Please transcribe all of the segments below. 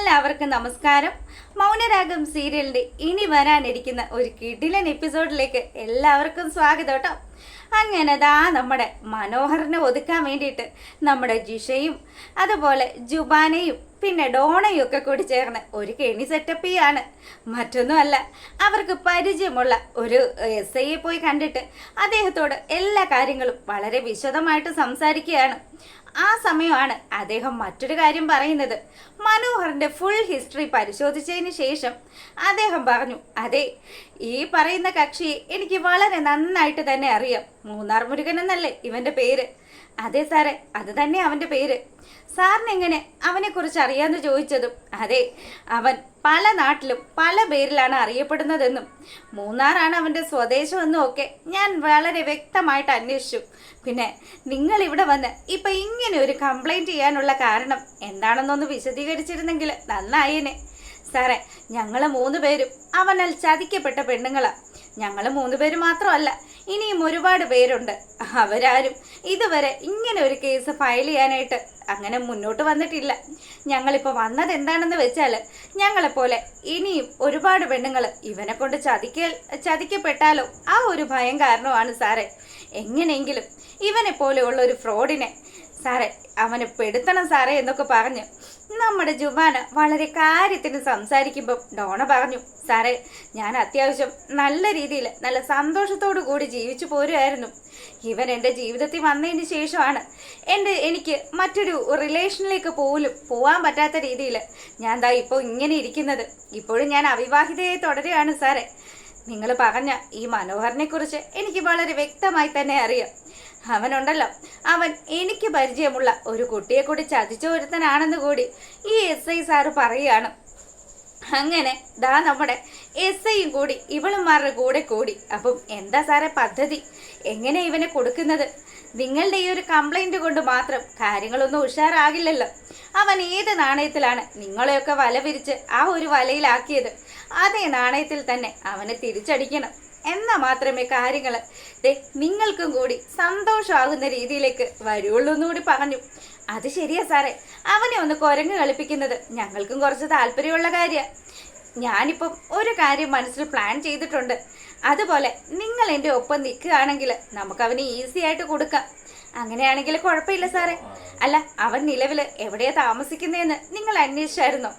എല്ലാവർക്കും നമസ്കാരം. മൗനരാഗം സീരിയലിന്റെ ഇനി വരാനിരിക്കുന്ന ഒരു കിടിലൻ എപ്പിസോഡിലേക്ക് എല്ലാവർക്കും സ്വാഗതം കേട്ടോ. അങ്ങനെ നമ്മുടെ മനോഹറിനെ ഒതുക്കാൻ വേണ്ടിയിട്ട് നമ്മുടെ ജിഷയും അതുപോലെ ജുബാനയും പിന്നെ ഡോണയും ഒക്കെ കൂടി ചേർന്ന് ഒരു കെണി സെറ്റപ്പ് ചെയ്യാണ്. മറ്റൊന്നുമല്ല, അവർക്ക് പരിചയമുള്ള ഒരു SIയെ പോയി കണ്ടിട്ട് അദ്ദേഹത്തോട് എല്ലാ കാര്യങ്ങളും വളരെ വിശദമായിട്ട് സംസാരിക്കുകയാണ്. ആ സമയമാണ് അദ്ദേഹം മറ്റൊരു കാര്യം പറയുന്നത്. മനോഹറിന്റെ ഫുൾ ഹിസ്റ്ററി പരിശോധിച്ചതിന് ശേഷം അദ്ദേഹം പറഞ്ഞു, അതെ, ഈ പറയുന്ന കക്ഷിയെ എനിക്ക് വളരെ നന്നായിട്ട് തന്നെ അറിയാം. മൂന്നാർ മുരുകൻ എന്നല്ലേ ഇവന്റെ പേര്? അതെ സാറേ, അത് തന്നെ അവന്റെ പേര്. സാറിന് എങ്ങനെ അവനെ കുറിച്ച് അറിയാന്ന് ചോദിച്ചതും, അതെ, അവൻ പല നാട്ടിലും പല പേരിലാണ് അറിയപ്പെടുന്നതെന്നും മൂന്നാറാണ് അവന്റെ സ്വദേശമെന്നും ഒക്കെ ഞാൻ വളരെ വ്യക്തമായിട്ട് അന്വേഷിച്ചു. പിന്നെ നിങ്ങൾ ഇവിടെ വന്ന് ഇപ്പൊ ഇങ്ങനെ ഒരു കംപ്ലൈന്റ് ചെയ്യാനുള്ള കാരണം എന്താണെന്നൊന്ന് വിശദീകരിച്ചിരുന്നെങ്കിൽ നന്നായേനെ. സാറേ, ഞങ്ങള് 3 പേരും അവനാൽ ചതിക്കപ്പെട്ട പെണ്ണുങ്ങളാ. ഞങ്ങള് 3 പേര് മാത്രമല്ല, ഇനിയും ഒരുപാട് പേരുണ്ട്. അവരാരും ഇതുവരെ ഇങ്ങനെ ഒരു കേസ് ഫയൽ ചെയ്യാനായിട്ട് അങ്ങനെ മുന്നോട്ട് വന്നിട്ടില്ല. ഞങ്ങളിപ്പോൾ വന്നത് എന്താണെന്ന് വെച്ചാൽ, ഞങ്ങളെപ്പോലെ ഇനിയും ഒരുപാട് പെണ്ണുങ്ങൾ ഇവനെ കൊണ്ട് ചതിക്കപ്പെട്ടാലോ ആ ഒരു ഭയം കാരണമാണ് സാറേ. എങ്ങനെയെങ്കിലും ഇവനെ പോലെയുള്ള ഒരു ഫ്രോഡിനെ സാറേ അവനെ പെടുത്തണം സാറേ എന്നൊക്കെ പറഞ്ഞ് നമ്മുടെ ജുബാന വളരെ കാര്യത്തിന് സംസാരിക്കുമ്പം ഡോണ പറഞ്ഞു, സാറേ, ഞാൻ അത്യാവശ്യം നല്ല രീതിയിൽ നല്ല സന്തോഷത്തോടു കൂടി ജീവിച്ചു പോരുമായിരുന്നു. ഇവൻ എൻ്റെ ജീവിതത്തിൽ വന്നതിന് ശേഷമാണ് എനിക്ക് മറ്റൊരു റിലേഷനിലേക്ക് പോലും പോകാൻ പറ്റാത്ത രീതിയിൽ ഞാൻ ദാ ഇപ്പോൾ ഇങ്ങനെ ഇരിക്കുന്നത്. ഇപ്പോഴും ഞാൻ അവിവാഹിതയായി തുടരുകയാണ് സാറേ. നിങ്ങൾ പറഞ്ഞ ഈ മനോഹറിനെ കുറിച്ച് എനിക്ക് വളരെ വ്യക്തമായി തന്നെ അറിയാം. അവനുണ്ടല്ലോ, അവൻ എനിക്ക് പരിചയമുള്ള ഒരു കുട്ടിയെ കൂടി ചതിച്ചൊരുത്തനാണെന്ന് കൂടി ഈ SI സാറ് പറയുകയാണ്. അങ്ങനെ നമ്മുടെ SIയും കൂടി ഇവളുമാരുടെ കൂടെ കൂടി. അപ്പം എന്താ സാറേ പദ്ധതി? എങ്ങനെ ഇവനെ കൊടുക്കുന്നത്? നിങ്ങളുടെ ഈ ഒരു കംപ്ലൈന്റ് കൊണ്ട് മാത്രം കാര്യങ്ങളൊന്നും ഉഷാറാകില്ലല്ലോ. അവൻ ഏത് നാണയത്തിലാണ് നിങ്ങളെയൊക്കെ വല വിരിച്ച് ആ ഒരു വലയിലാക്കിയത്, അതേ നാണയത്തിൽ തന്നെ അവനെ തിരിച്ചടിക്കണം. എന്നാൽ മാത്രമേ കാര്യങ്ങൾ നിങ്ങൾക്കും കൂടി സന്തോഷമാകുന്ന രീതിയിലേക്ക് വരുള്ളൂ എന്നുകൂടി പറഞ്ഞു. അത് ശരിയാ സാറേ, അവനെ ഒന്ന് കുരങ്ങ് കളിപ്പിക്കുന്നത് ഞങ്ങൾക്കും കുറച്ച് താല്പര്യമുള്ള കാര്യമാണ്. ഞാനിപ്പം ഒരു കാര്യം മനസ്സിൽ പ്ലാൻ ചെയ്തിട്ടുണ്ട്. അതുപോലെ നിങ്ങൾ എൻ്റെ ഒപ്പം നിൽക്കുകയാണെങ്കിൽ നമുക്കവന് ഈസി ആയിട്ട് കൊടുക്കാം. അങ്ങനെയാണെങ്കിൽ കുഴപ്പമില്ല സാറേ. അല്ല, അവൻ നിലവിൽ എവിടെയാ താമസിക്കുന്നതെന്ന് നിങ്ങൾ അന്വേഷിച്ചായിരുന്നോ?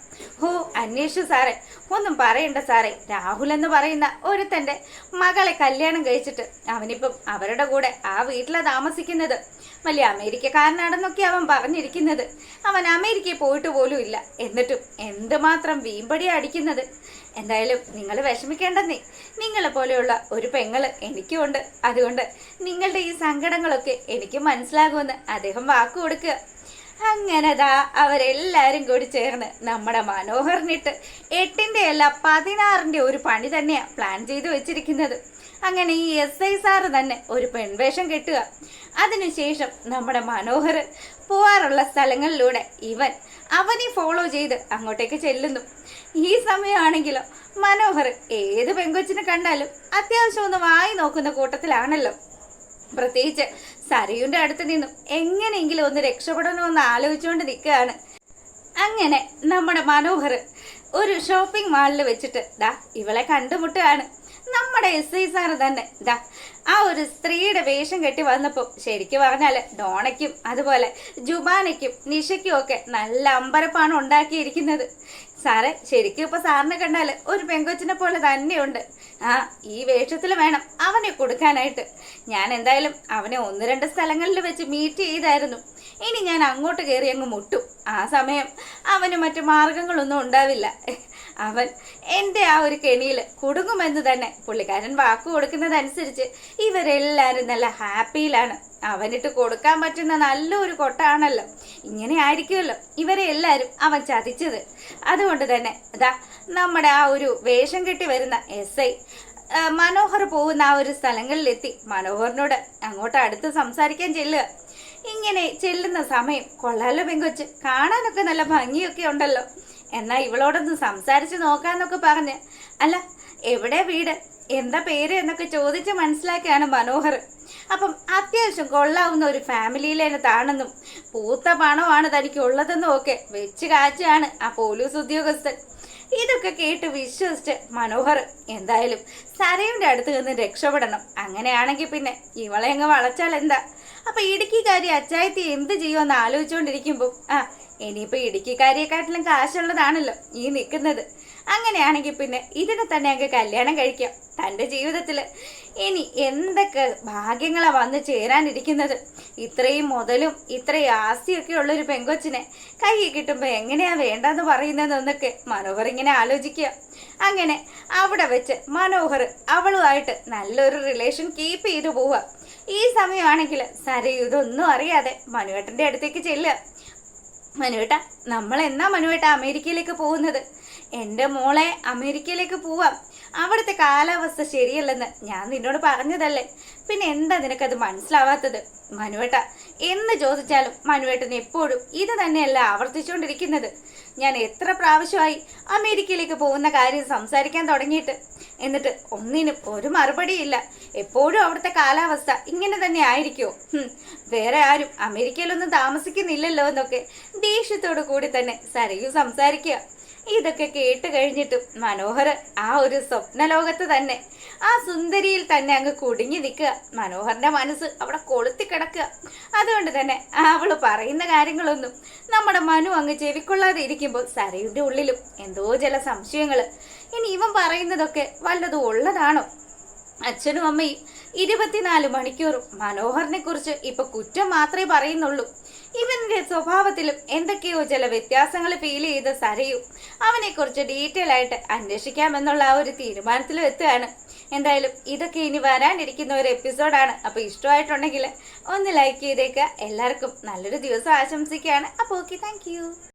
അന്വേഷിച്ചു സാറേ. ഒന്നും പറയണ്ട സാറേ, രാഹുൽ എന്ന് പറയുന്ന ഒരുത്തൻ്റെ മകളെ കല്യാണം കഴിച്ചിട്ട് അവനിപ്പം അവരുടെ കൂടെ ആ വീട്ടിലാണ് താമസിക്കുന്നത്. വലിയ അമേരിക്കക്കാരനാണെന്നൊക്കെ അവൻ പറഞ്ഞിരിക്കുന്നത്. അവൻ അമേരിക്കയിൽ പോയിട്ട് പോലും ഇല്ല. എന്നിട്ടും എന്തുമാത്രം വീമ്പടിയാണ് അടിക്കുന്നത്. എന്തായാലും നിങ്ങൾ വിഷമിക്കേണ്ടെന്നേ. നിങ്ങളെ പോലെയുള്ള ഒരു പെങ്ങള് എനിക്കുമുണ്ട്. അതുകൊണ്ട് നിങ്ങളുടെ ഈ സങ്കടങ്ങളൊക്കെ എനിക്ക് മനസ്സിലാകുമെന്ന് അദ്ദേഹം വാക്ക് കൊടുക്കുക. അങ്ങനെ അവരെല്ലാവരും കൂടി ചേർന്ന് നമ്മുടെ മനോഹറിനിട്ട് 8ന്റെ അല്ല 16ന്റെ ഒരു പണി തന്നെയാണ് പ്ലാൻ ചെയ്ത് വെച്ചിരിക്കുന്നത്. അങ്ങനെ ഈ SI സാറ് തന്നെ ഒരു പെൺവേഷം കെട്ടുക. അതിനുശേഷം നമ്മുടെ മനോഹർ പോവാറുള്ള സ്ഥലങ്ങളിലൂടെ അവനെ ഫോളോ ചെയ്ത് അങ്ങോട്ടേക്ക് ചെല്ലുന്നു. ഈ സമയമാണെങ്കിലോ മനോഹർ ഏത് പെങ്കൊച്ചിനെ കണ്ടാലും അത്യാവശ്യം ഒന്ന് വായി നോക്കുന്ന കൂട്ടത്തിലാണല്ലോ. പ്രത്യേകിച്ച് സരയുന്റെ അടുത്ത് നിന്നും എങ്ങനെയെങ്കിലും ഒന്ന് രക്ഷപ്പെടണമെന്ന് ആലോചിച്ചുകൊണ്ട് നിൽക്കുകയാണ്. അങ്ങനെ നമ്മുടെ മനോഹർ ഒരു ഷോപ്പിംഗ് മാളിൽ വെച്ചിട്ട് ഇവളെ കണ്ടുമുട്ടുകയാണ്. നമ്മുടെ SI സാറ് തന്നെ ആ ഒരു സ്ത്രീയുടെ വേഷം കെട്ടി വന്നപ്പോൾ ശരിക്കും പറഞ്ഞാൽ ഡോണയ്ക്കും അതുപോലെ ജുബാനയ്ക്കും നിഷയ്ക്കും ഒക്കെ നല്ല അമ്പരപ്പാണ് ഉണ്ടാക്കിയിരിക്കുന്നത്. സാറേ, ശരിക്കും ഇപ്പൊ സാറിനെ കണ്ടാൽ ഒരു പെങ്കൊച്ചിനെ പോലെ തന്നെയുണ്ട്. ഈ വേഷത്തിൽ വേണം അവനെ കൊടുക്കാനായിട്ട്. ഞാൻ എന്തായാലും അവനെ 1-2 സ്ഥലങ്ങളിൽ വെച്ച് മീറ്റ് ചെയ്തായിരുന്നു. ഇനി ഞാൻ അങ്ങോട്ട് കയറി അങ്ങ് മുട്ടും. ആ സമയം അവന് മറ്റു മാർഗങ്ങളൊന്നും ഉണ്ടാവില്ല. അവൻ എൻ്റെ ആ ഒരു കെണിയിൽ കുടുങ്ങുമെന്ന് തന്നെ പുള്ളിക്കാരൻ വാക്ക് കൊടുക്കുന്നതനുസരിച്ച് ഇവരെല്ലാവരും നല്ല ഹാപ്പിയിലാണ്. അവനിട്ട് കൊടുക്കാൻ പറ്റുന്ന നല്ലൊരു കൊട്ടാണല്ലോ. ഇങ്ങനെ ആയിരിക്കുമല്ലോ ഇവരെ എല്ലാവരും അവൻ ചതിച്ചത്. അതുകൊണ്ട് തന്നെ നമ്മുടെ ആ ഒരു വേഷം കെട്ടി വരുന്ന SI മനോഹർ പോകുന്ന ആ ഒരു സ്ഥലങ്ങളിലെത്തി മനോഹറിനോട് അങ്ങോട്ട് അടുത്ത് സംസാരിക്കാൻ ചെല്ലുക. ഇങ്ങനെ ചെല്ലുന്ന സമയം, കൊള്ളാലോ പെങ്കൊച്ച്, കാണാനൊക്കെ നല്ല ഭംഗിയൊക്കെ ഉണ്ടല്ലോ, എന്നാൽ ഇവളോടൊന്ന് സംസാരിച്ച് നോക്കാന്നൊക്കെ പറഞ്ഞ്, അല്ല എവിടെ വീട്, എന്താ പേര് എന്നൊക്കെ ചോദിച്ച് മനസ്സിലാക്കിയാണ് മനോഹർ. അപ്പം അത്യാവശ്യം കൊള്ളാവുന്ന ഒരു ഫാമിലിയിലേതാണെന്നും പൂത്ത പണമാണ് തനിക്ക് ഉള്ളതെന്നും ഒക്കെ വെച്ച് കാച്ചാണ് ആ പോലീസ് ഉദ്യോഗസ്ഥൻ. ഇതൊക്കെ കേട്ട് വിശ്വസിച്ച് മനോഹർ എന്തായാലും സരയുടെ അടുത്ത് നിന്ന് രക്ഷപ്പെടണം. അങ്ങനെയാണെങ്കിൽ പിന്നെ ഇവളെ അങ്ങ് വളച്ചാൽ എന്താ? അപ്പൊ ഇടുക്കിക്കാരി അച്ചായത്തി എന്ത് ചെയ്യുമെന്ന് ആലോചിച്ചുകൊണ്ടിരിക്കുമ്പോൾ ഇനിയിപ്പോ ഇടുക്കിക്കാരിയെക്കാട്ടിലും കാശുള്ളതാണല്ലോ ഈ നിൽക്കുന്നത്. അങ്ങനെയാണെങ്കിൽ പിന്നെ ഇതിനെ തന്നെ അങ്ങ് കല്യാണം കഴിക്കാം. തൻ്റെ ജീവിതത്തിൽ ഇനി എന്തൊക്കെ ഭാഗ്യങ്ങളാണ് വന്ന് ചേരാനിരിക്കുന്നത്. ഇത്രയും മുതലും ഇത്രയും ആസ്തിയൊക്കെ ഉള്ളൊരു പെങ്കൊച്ചിനെ കയ്യിൽ കിട്ടുമ്പോൾ എങ്ങനെയാ വേണ്ടെന്ന് പറയുന്നതെന്നൊക്കെ മനോഹർ ഇങ്ങനെ ആലോചിക്കുക. അങ്ങനെ അവിടെ വെച്ച് മനോഹർ അവളുമായിട്ട് നല്ലൊരു റിലേഷൻ കീപ്പ് ചെയ്തു പോവുക. ഈ സമയമാണെങ്കിൽ സരയു ഇതൊന്നും അറിയാതെ മനുവേട്ടൻ്റെ അടുത്തേക്ക് ചെല്ലുക. മനുവേട്ട, നമ്മൾ എന്നാ മനുവേട്ട അമേരിക്കയിലേക്ക് പോകുന്നത്? എൻ്റെ മോളെ അമേരിക്കയിലേക്ക് പോവാം. അവിടുത്തെ കാലാവസ്ഥ ശരിയല്ലെന്ന് ഞാൻ നിന്നോട് പറഞ്ഞതല്ലേ, പിന്നെ എന്താ നിനക്കത് മനസ്സിലാവാത്തത്? മനുവേട്ട എന്ന് ചോദിച്ചാലും മനുവേട്ടൻ എപ്പോഴും ഇത് തന്നെയല്ല ആവർത്തിച്ചുകൊണ്ടിരിക്കുന്നത്. ഞാൻ എത്ര പ്രാവശ്യമായി അമേരിക്കയിലേക്ക് പോകുന്ന കാര്യം സംസാരിക്കാൻ തുടങ്ങിയിട്ട്, എന്നിട്ട് ഒന്നിനും ഒരു മറുപടിയില്ല. എപ്പോഴും അവിടുത്തെ കാലാവസ്ഥ ഇങ്ങനെ തന്നെ ആയിരിക്കുമോ? വേറെ ആരും അമേരിക്കയിലൊന്നും താമസിക്കുന്നില്ലല്ലോ എന്നൊക്കെ ദേഷ്യത്തോടു കൂടി തന്നെ സരയു സംസാരിക്കുക. ഇതൊക്കെ കേട്ട് കഴിഞ്ഞിട്ടും മനോഹർ ആ ഒരു സ്വപ്നലോകത്ത് തന്നെ, ആ സുന്ദരിയിൽ തന്നെ അങ്ങ് കുടുങ്ങി നിൽക്കുക. മനോഹറിന്റെ മനസ്സ് അവിടെ കൊളുത്തി കിടക്കുക. അതുകൊണ്ട് തന്നെ അവള് പറയുന്ന കാര്യങ്ങളൊന്നും നമ്മുടെ മനു അങ്ങ് ചെവിക്കൊള്ളാതെ ഇരിക്കുമ്പോൾ സരയുടെ ഉള്ളിലും എന്തോ ചില സംശയങ്ങൾ. ഇനി ഇവൻ പറയുന്നതൊക്കെ വല്ലതും ഉള്ളതാണോ? അച്ഛനും അമ്മയും 24 മണിക്കൂറും മനോഹറിനെ കുറിച്ച് ഇപ്പൊ കുറ്റം മാത്രമേ പറയുന്നുള്ളൂ. ഇവന്റെ സ്വഭാവത്തിലും എന്തൊക്കെയോ ചില വ്യത്യാസങ്ങൾ ഫീൽ ചെയ്ത സരയു അവനെക്കുറിച്ച് ഡീറ്റെയിൽ ആയിട്ട് അന്വേഷിക്കാമെന്നുള്ള ആ ഒരു തീരുമാനത്തിലും എത്തുകയാണ്. എന്തായാലും ഇതൊക്കെ ഇനി വരാനിരിക്കുന്ന ഒരു എപ്പിസോഡാണ്. അപ്പോൾ ഇഷ്ടമായിട്ടുണ്ടെങ്കിൽ ഒന്ന് ലൈക്ക് ചെയ്തേക്കുക. എല്ലാവർക്കും നല്ലൊരു ദിവസം ആശംസിക്കുകയാണ്. അപ്പോൾ ഓക്കെ, താങ്ക്